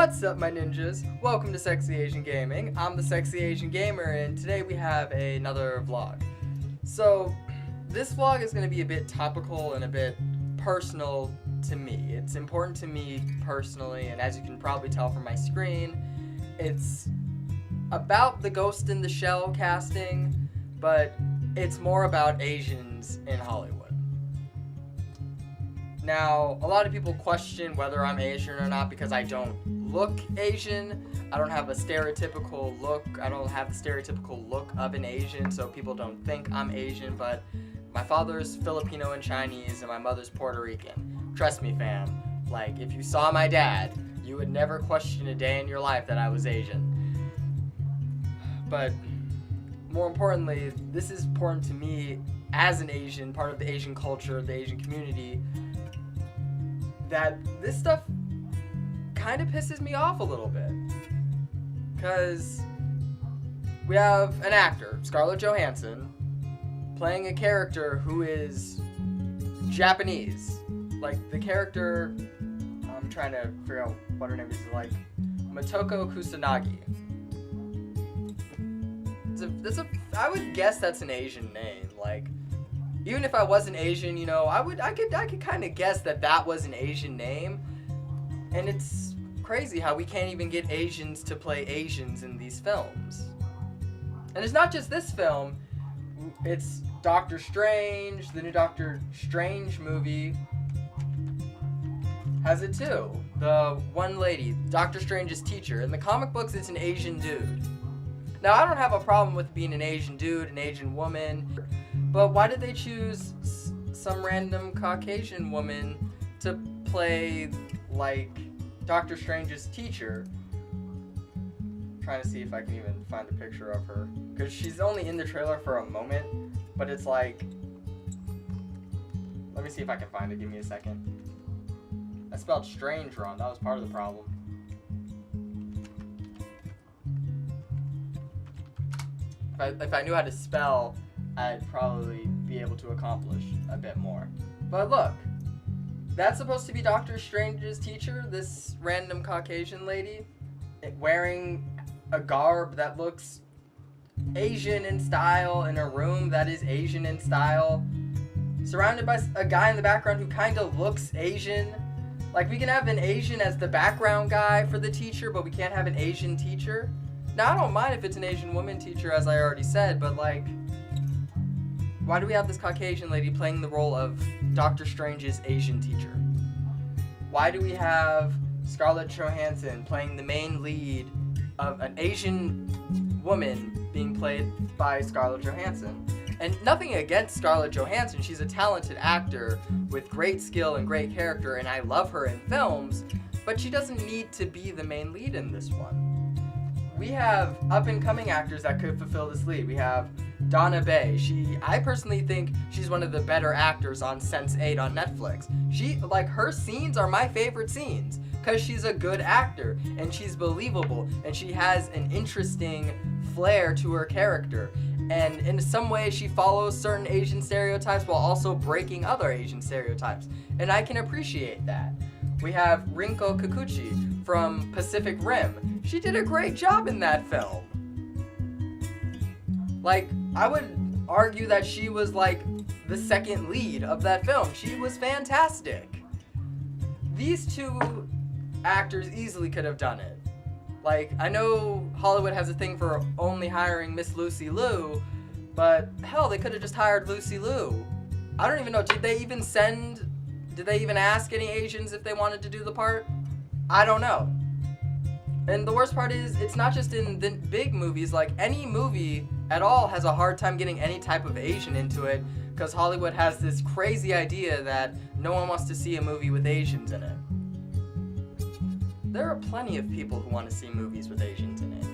What's up, my ninjas? Welcome to Sexy Asian Gaming. I'm the Sexy Asian Gamer, and today we have another vlog. So, this vlog is going to be a bit topical and a bit personal to me. It's important to me personally, and as you can probably tell from my screen, it's about the Ghost in the Shell casting, but it's more about Asians in Hollywood. Now, a lot of people question whether I'm Asian or not because I don't look Asian. I don't have a stereotypical look. I don't have the stereotypical look of an Asian, so people don't think I'm Asian, but my father's Filipino and Chinese, and my mother's Puerto Rican. Trust me, fam. Like, if you saw my dad, you would never question a day in your life that I was Asian. But more importantly, this is important to me as an Asian, part of the Asian culture, the Asian community, that this stuff kind of pisses me off a little bit. Because we have an actor, Scarlett Johansson, playing a character who is Japanese. Like, the character, I'm trying to figure out what her name is, like, Motoko Kusanagi. I would guess that's an Asian name. Like, even if I wasn't Asian, you know, I could kind of guess that was an Asian name. And it's crazy how we can't even get Asians to play Asians in these films. And it's not just this film. It's Doctor Strange, the new Doctor Strange movie has it too. The one lady, Doctor Strange's teacher. In the comic books, it's an Asian dude. Now, I don't have a problem with being an Asian dude, an Asian woman, but why did they choose some random Caucasian woman to play, like, Doctor Strange's teacher? I'm trying to see if I can even find a picture of her, because she's only in the trailer for a moment, but it's like, let me see if I can find it, give me a second. I spelled strange wrong, that was part of the problem. If I knew how to spell, I'd probably be able to accomplish a bit more. But look, that's supposed to be Doctor Strange's teacher, this random Caucasian lady, wearing a garb that looks Asian in style, in a room that is Asian in style, surrounded by a guy in the background who kind of looks Asian. Like, we can have an Asian as the background guy for the teacher, but we can't have an Asian teacher. Now, I don't mind if it's an Asian woman teacher, as I already said, but, like, why do we have this Caucasian lady playing the role of Doctor Strange's Asian teacher? Why do we have Scarlett Johansson playing the main lead of an Asian woman being played by Scarlett Johansson? And nothing against Scarlett Johansson, she's a talented actor with great skill and great character, and I love her in films, but she doesn't need to be the main lead in this one. We have up-and-coming actors that could fulfill this lead. We have Donna Bay. I personally think she's one of the better actors on Sense8 on Netflix. Her scenes are my favorite scenes because she's a good actor and she's believable and she has an interesting flair to her character. And in some ways, she follows certain Asian stereotypes while also breaking other Asian stereotypes. And I can appreciate that. We have Rinko Kikuchi from Pacific Rim. She did a great job in that film. Like, I would argue that she was, like, the second lead of that film. She was fantastic. These two actors easily could have done it. Like, I know Hollywood has a thing for only hiring Miss Lucy Liu, but hell, they could have just hired Lucy Liu. I don't even know, did they even ask any Asians if they wanted to do the part? I don't know. And the worst part is, it's not just in the big movies, like any movie at all has a hard time getting any type of Asian into it, because Hollywood has this crazy idea that no one wants to see a movie with Asians in it. There are plenty of people who want to see movies with Asians in it.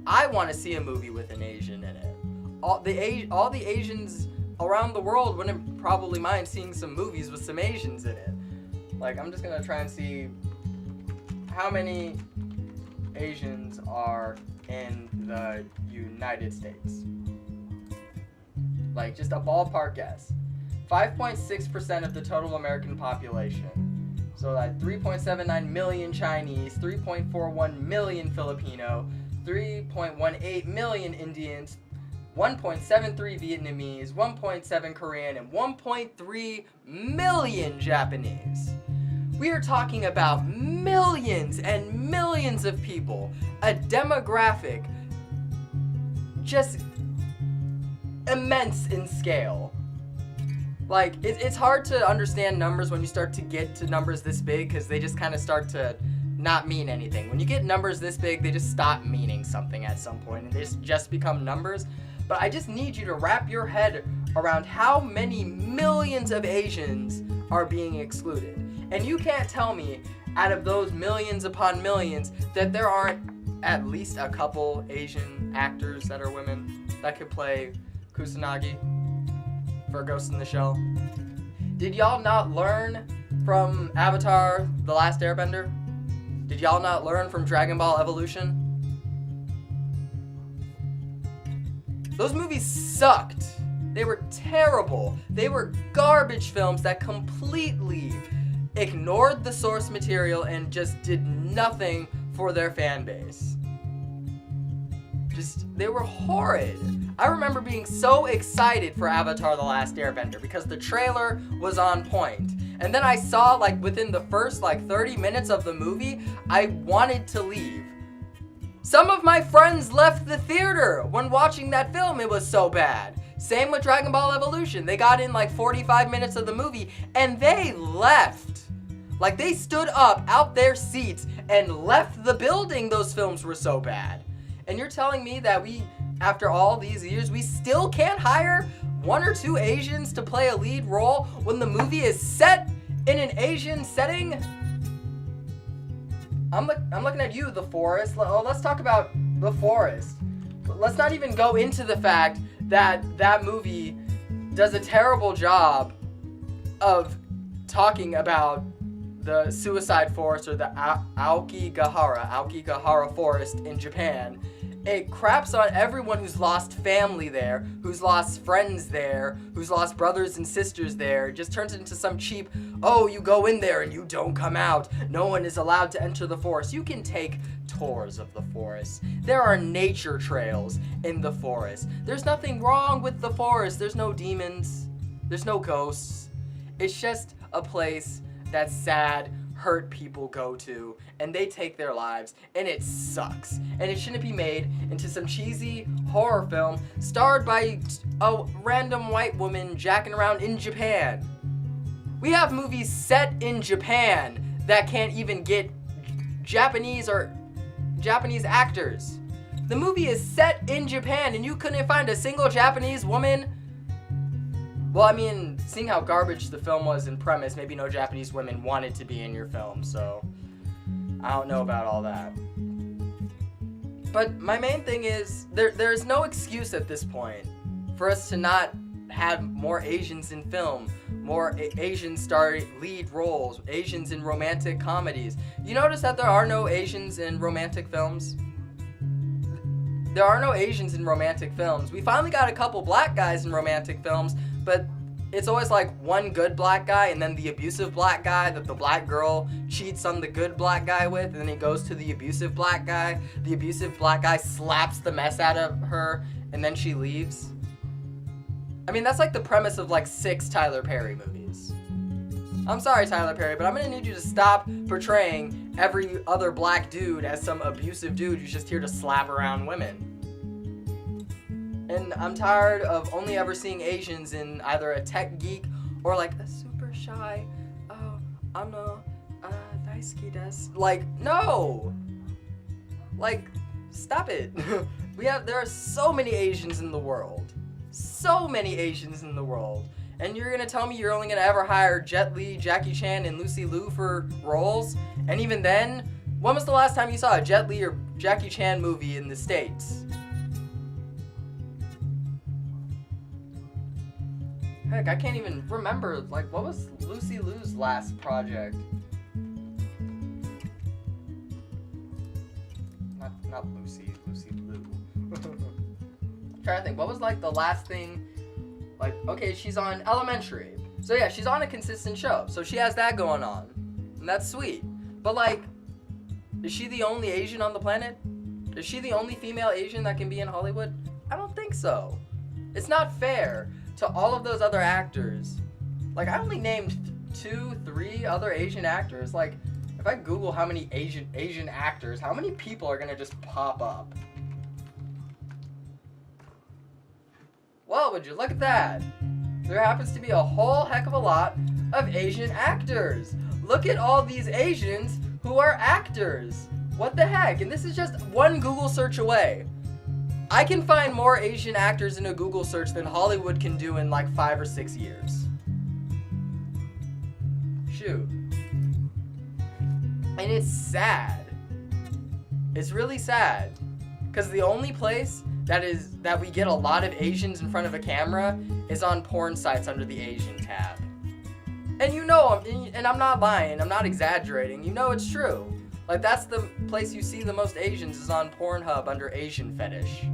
I want to see a movie with an Asian in it. All the Asians around the world wouldn't probably mind seeing some movies with some Asians in it. Like, I'm just gonna try and see how many Asians are in the United States. Like, just a ballpark guess. 5.6% of the total American population. So like 3.79 million Chinese, 3.41 million Filipino, 3.18 million Indians, 1.73 Vietnamese, 1.7 Korean, and 1.3 million Japanese. We are talking about millions and millions of people, a demographic just immense in scale. Like, it's hard to understand numbers when you start to get to numbers this big, because they just kind of start to not mean anything. When you get numbers this big, they just stop meaning something at some point, and they just become numbers. But I just need you to wrap your head around how many millions of Asians are being excluded. And you can't tell me, out of those millions upon millions, that there aren't at least a couple Asian actors that are women that could play Kusanagi for Ghost in the Shell. Did y'all not learn from Avatar: The Last Airbender? Did y'all not learn from Dragon Ball Evolution? Those movies sucked. They were terrible. They were garbage films that completely ignored the source material and just did nothing for their fan base. They were horrid. I remember being so excited for Avatar: The Last Airbender because the trailer was on point. And then I saw, like, within the first, 30 minutes of the movie, I wanted to leave. Some of my friends left the theater when watching that film. It was so bad. Same with Dragon Ball Evolution. They got in 45 minutes of the movie and they left. Like, they stood up out their seats and left the building. Those films were so bad. And you're telling me that we, after all these years, we still can't hire 1 or 2 Asians to play a lead role when the movie is set in an Asian setting? I'm looking at you, The Forest. Let's talk about The Forest. Let's not even go into the fact that that movie does a terrible job of talking about the suicide forest, or the Aokigahara forest in Japan. It craps on everyone who's lost family there, who's lost friends there, who's lost brothers and sisters there. It just turns it into some cheap, oh, you go in there and you don't come out. No one is allowed to enter the forest. You can take tours of the forest. There are nature trails in the forest. There's nothing wrong with the forest. There's no demons. There's no ghosts. It's just a place that sad, hurt people go to, and they take their lives, and it sucks. And it shouldn't be made into some cheesy horror film starred by a random white woman jacking around in Japan. We have movies set in Japan that can't even get Japanese actors. The movie is set in Japan, and you couldn't find a single Japanese woman. Well, I mean, seeing how garbage the film was in premise, maybe no Japanese women wanted to be in your film, so I don't know about all that. But my main thing is, there's no excuse at this point for us to not have more Asians in film, more Asians star lead roles, Asians in romantic comedies. You notice that there are no Asians in romantic films? There are no Asians in romantic films. We finally got a couple black guys in romantic films, but it's always like one good black guy and then the abusive black guy that the black girl cheats on the good black guy with, and then he goes to the abusive black guy. The abusive black guy slaps the mess out of her, and then she leaves. I mean, that's like the premise of 6 Tyler Perry movies. I'm sorry, Tyler Perry, but I'm gonna need you to stop portraying every other black dude as some abusive dude who's just here to slap around women. And I'm tired of only ever seeing Asians in either a tech geek or a super shy, oh, I'm no, daisuki desu. No! Stop it. There are so many Asians in the world. So many Asians in the world. And you're gonna tell me you're only gonna ever hire Jet Li, Jackie Chan, and Lucy Liu for roles? And even then, when was the last time you saw a Jet Li or Jackie Chan movie in the States? Heck, I can't even remember, what was Lucy Liu's last project? Not Lucy Liu. I'm trying to think, what was, the last thing, okay, she's on Elementary. So yeah, she's on a consistent show, so she has that going on. And that's sweet. But, like, is she the only Asian on the planet? Is she the only female Asian that can be in Hollywood? I don't think so. It's not fair to all of those other actors. Like, I only named 2, 3 other Asian actors. Like, if I Google how many Asian actors, how many people are gonna just pop up? Well, would you look at that? There happens to be a whole heck of a lot of Asian actors. Look at all these Asians who are actors. What the heck? And this is just one Google search away. I can find more Asian actors in a Google search than Hollywood can do in like 5 or 6 years. Shoot. And it's sad. It's really sad. Because the only place that we get a lot of Asians in front of a camera is on porn sites under the Asian tab. And you know, and I'm not lying, I'm not exaggerating, you know it's true. Like, that's the place you see the most Asians is on Pornhub under Asian fetish.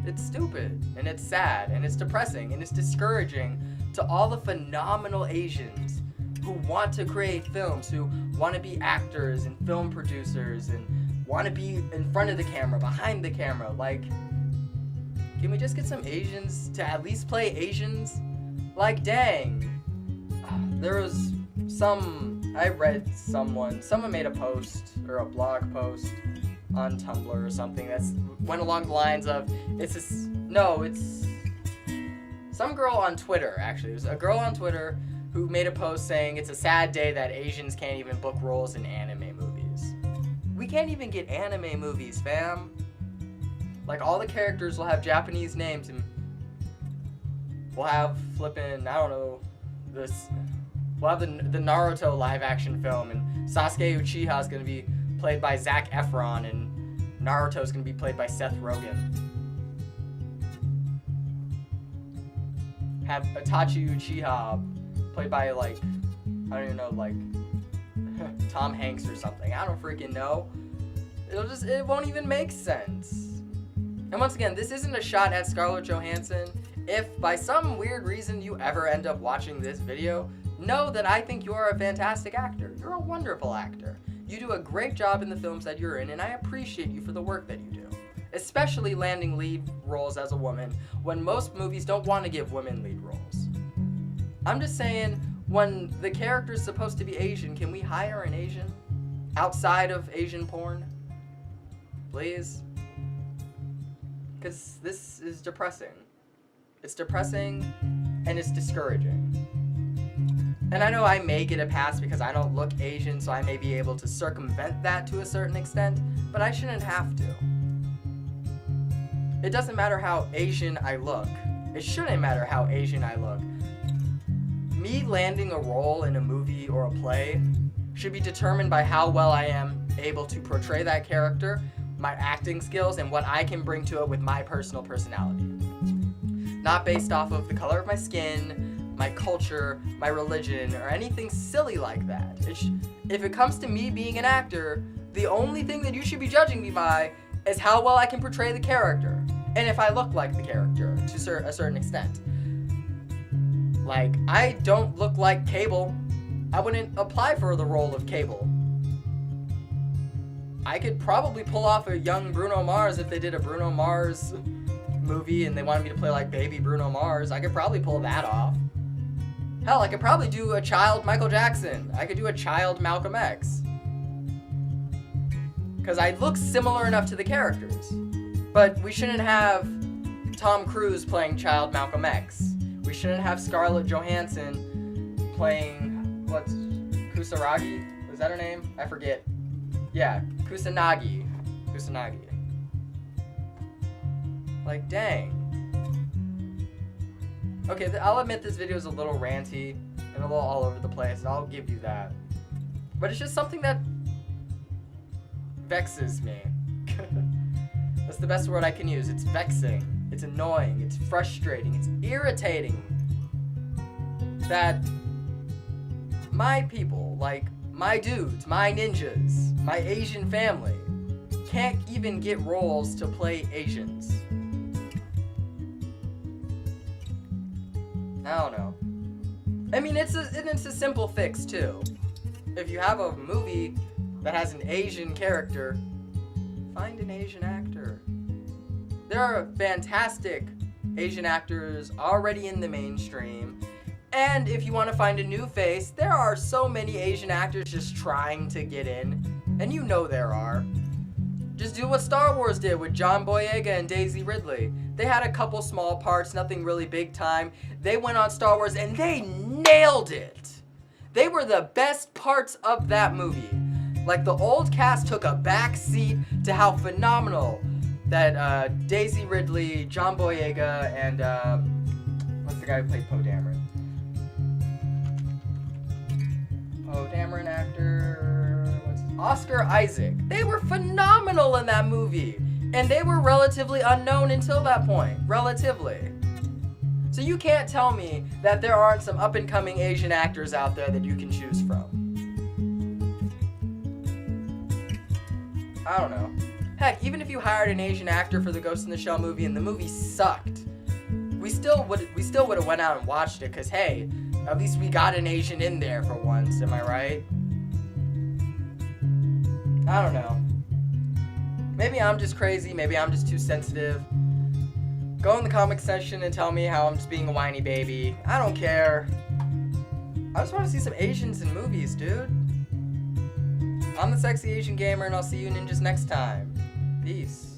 It's stupid, and it's sad, and it's depressing, and it's discouraging to all the phenomenal Asians who want to create films, who want to be actors and film producers, and want to be in front of the camera, behind the camera. Like, can we just get some Asians to at least play Asians? Like, dang. There was someone made a post, or a blog post on Tumblr or something that went along the lines of, it's some girl on Twitter, actually. It was a girl on Twitter who made a post saying it's a sad day that Asians can't even book roles in anime movies. We can't even get anime movies, fam. Like, all the characters will have Japanese names, and we'll have flippin', I don't know, we'll have the Naruto live action film, and Sasuke Uchiha is gonna be played by Zac Efron, and Naruto's gonna be played by Seth Rogen. Have Itachi Uchiha played by, like, I don't even know, like, Tom Hanks or something. I don't freaking know. It won't even make sense. And once again, this isn't a shot at Scarlett Johansson. If by some weird reason you ever end up watching this video, know that I think you're a fantastic actor. You're a wonderful actor. You do a great job in the films that you're in, and I appreciate you for the work that you do. Especially landing lead roles as a woman, when most movies don't want to give women lead roles. I'm just saying, when the character's supposed to be Asian, can we hire an Asian? Outside of Asian porn? Please? Because this is depressing. It's depressing, and it's discouraging. And I know I may get a pass because I don't look Asian, so I may be able to circumvent that to a certain extent, but I shouldn't have to. It doesn't matter how Asian I look. It shouldn't matter how Asian I look. Me landing a role in a movie or a play should be determined by how well I am able to portray that character, my acting skills, and what I can bring to it with my personal personality. Not based off of the color of my skin, my culture, my religion, or anything silly like that. If it comes to me being an actor, the only thing that you should be judging me by is how well I can portray the character, and if I look like the character to a certain extent. Like, I don't look like Cable. I wouldn't apply for the role of Cable. I could probably pull off a young Bruno Mars if they did a Bruno Mars movie and they wanted me to play like baby Bruno Mars. I could probably pull that off. Hell, I could probably do a child Michael Jackson. I could do a child Malcolm X. Because I look similar enough to the characters. But we shouldn't have Tom Cruise playing child Malcolm X. We shouldn't have Scarlett Johansson playing, Kusaragi? Was that her name? I forget. Yeah, Kusanagi. Like, dang. Okay, I'll admit this video is a little ranty and a little all over the place. I'll give you that. But it's just something that vexes me. That's the best word I can use. It's vexing. It's annoying. It's frustrating. It's irritating that my people, like my dudes, my ninjas, my Asian family, can't even get roles to play Asians. I don't know. I mean, it's a simple fix too. If you have a movie that has an Asian character, find an Asian actor. There are fantastic Asian actors already in the mainstream. And if you want to find a new face, there are so many Asian actors just trying to get in. And you know there are. Just do what Star Wars did with John Boyega and Daisy Ridley. They had a couple small parts, nothing really big time. They went on Star Wars and they nailed it. They were the best parts of that movie. Like, the old cast took a back seat to how phenomenal that Daisy Ridley, John Boyega, and what's the guy who played Poe Dameron? Poe Dameron actor, Oscar Isaac. They were phenomenal in that movie, and they were relatively unknown until that point. Relatively. So you can't tell me that there aren't some up-and-coming Asian actors out there that you can choose from. I don't know. Heck, even if you hired an Asian actor for the Ghost in the Shell movie and the movie sucked, we still would have went out and watched it, because hey, at least we got an Asian in there for once, am I right? I don't know. Maybe I'm just crazy, maybe I'm just too sensitive. Go in the comment section and tell me how I'm just being a whiny baby. I don't care. I just want to see some Asians in movies, dude. I'm the Sexy Asian Gamer, and I'll see you ninjas next time. Peace.